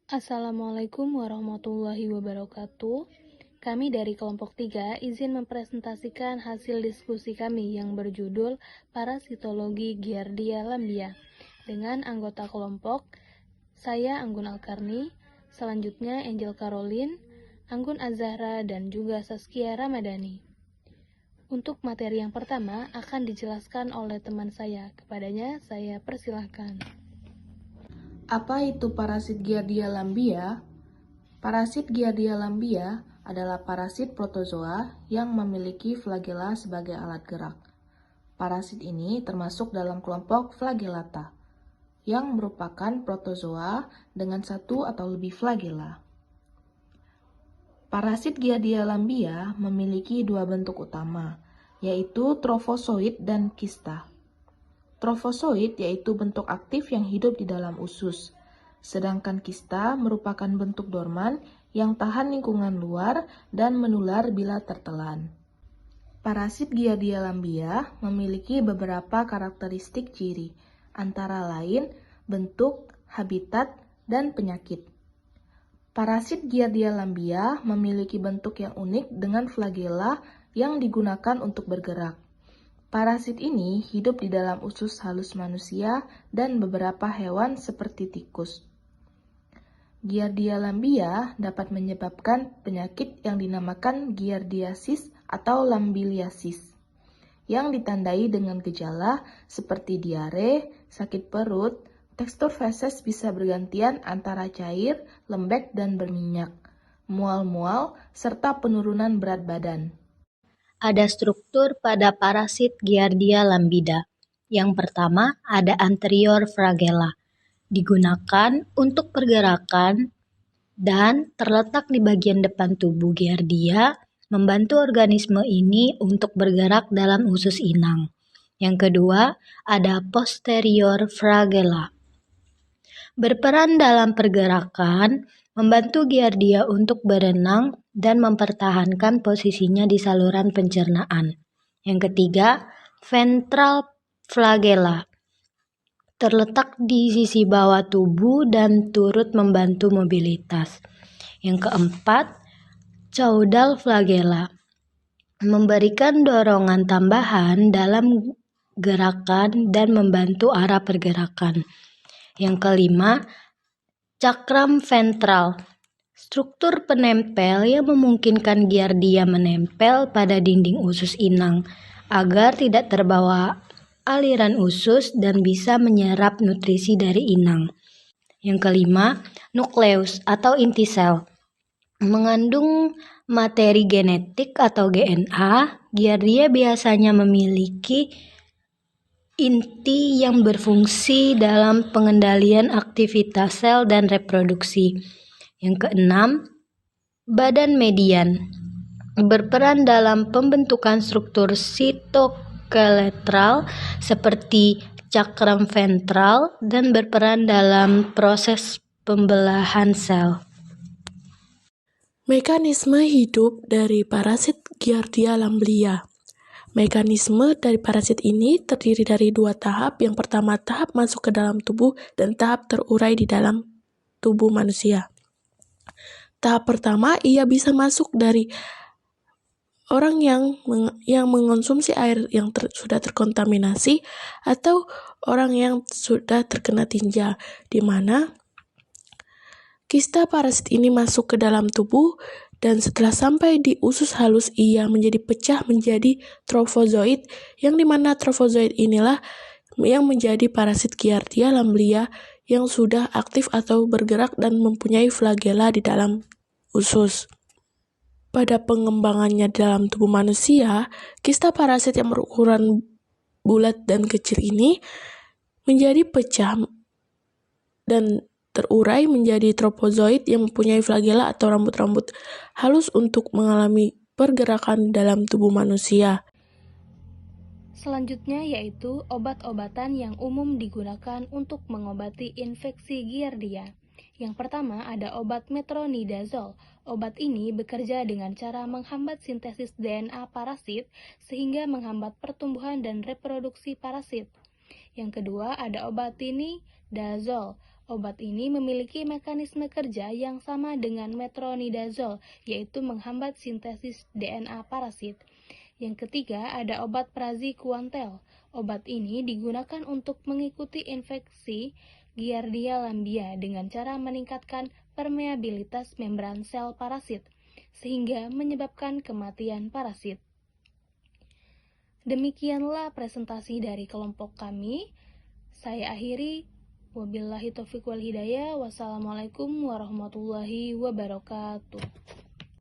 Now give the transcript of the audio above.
Assalamualaikum warahmatullahi wabarakatuh. Kami dari kelompok 3 izin mempresentasikan hasil diskusi kami yang berjudul Parasitologi Giardia lambia dengan anggota kelompok saya Anggun Alkarni, selanjutnya Angel Caroline, Anggun Azahra, dan juga Saskia Ramadhani. Untuk materi yang pertama akan dijelaskan oleh teman saya. Kepadanya saya persilahkan. Apa itu parasit Giardia lambia? Parasit Giardia lambia adalah parasit protozoa yang memiliki flagela sebagai alat gerak. Parasit ini termasuk dalam kelompok Flagellata, yang merupakan protozoa dengan satu atau lebih flagela. Parasit Giardia lambia memiliki dua bentuk utama, yaitu trofozoid dan kista. Trofozoid yaitu bentuk aktif yang hidup di dalam usus, sedangkan kista merupakan bentuk dorman yang tahan lingkungan luar dan menular bila tertelan. Parasit Giardia lambia memiliki beberapa karakteristik ciri, antara lain bentuk, habitat, dan penyakit. Parasit Giardia lambia memiliki bentuk yang unik dengan flagela yang digunakan untuk bergerak. Parasit ini hidup di dalam usus halus manusia dan beberapa hewan seperti tikus. Giardia lambia dapat menyebabkan penyakit yang dinamakan giardiasis atau lambiliasis, yang ditandai dengan gejala seperti diare, sakit perut, tekstur feses bisa bergantian antara cair, lembek, dan berminyak, mual-mual, serta penurunan berat badan. Ada struktur pada parasit Giardia lambida. Yang pertama ada anterior flagella, digunakan untuk pergerakan dan terletak di bagian depan tubuh Giardia, membantu organisme ini untuk bergerak dalam usus inang. Yang kedua ada posterior flagella, berperan dalam pergerakan, membantu Giardia untuk berenang dan mempertahankan posisinya di saluran pencernaan. Yang ketiga, ventral flagella, terletak di sisi bawah tubuh dan turut membantu mobilitas. Yang keempat, caudal flagella, memberikan dorongan tambahan dalam gerakan dan membantu arah pergerakan. Yang kelima, cakram ventral, struktur penempel yang memungkinkan Giardia menempel pada dinding usus inang agar tidak terbawa aliran usus dan bisa menyerap nutrisi dari inang. Yang kelima, nukleus atau inti sel, mengandung materi genetik atau DNA. Giardia biasanya memiliki inti yang berfungsi dalam pengendalian aktivitas sel dan reproduksi. Yang keenam, badan median, berperan dalam pembentukan struktur sitoskeletal seperti cakram ventral dan berperan dalam proses pembelahan sel. Mekanisme hidup dari parasit Giardia lamblia. Mekanisme dari parasit ini terdiri dari dua tahap. Yang pertama, tahap masuk ke dalam tubuh dan tahap terurai di dalam tubuh manusia. Tahap pertama, ia bisa masuk dari orang yang mengonsumsi air yang sudah terkontaminasi atau orang yang sudah terkena tinja, di mana kista parasit ini masuk ke dalam tubuh dan setelah sampai di usus halus ia menjadi pecah menjadi trofozoid, yang dimana trofozoid inilah yang menjadi parasit Giardia lamblia yang sudah aktif atau bergerak dan mempunyai flagela di dalam usus. Pada pengembangannya dalam tubuh manusia, kista parasit yang berukuran bulat dan kecil ini menjadi pecah dan terurai menjadi trofozoid yang mempunyai flagela atau rambut-rambut halus untuk mengalami pergerakan dalam tubuh manusia. Selanjutnya yaitu obat-obatan yang umum digunakan untuk mengobati infeksi Giardia. Yang pertama ada obat metronidazol. Obat ini bekerja dengan cara menghambat sintesis DNA parasit sehingga menghambat pertumbuhan dan reproduksi parasit. Yang kedua ada obat tinidazol. Obat ini memiliki mekanisme kerja yang sama dengan metronidazole, yaitu menghambat sintesis DNA parasit. Yang ketiga, ada obat praziquantel. Obat ini digunakan untuk mengikuti infeksi Giardia lamblia dengan cara meningkatkan permeabilitas membran sel parasit, sehingga menyebabkan kematian parasit. Demikianlah presentasi dari kelompok kami. Saya akhiri. Wabillahi taufiq wal hidayah. Wassalamualaikum warahmatullahi wabarakatuh.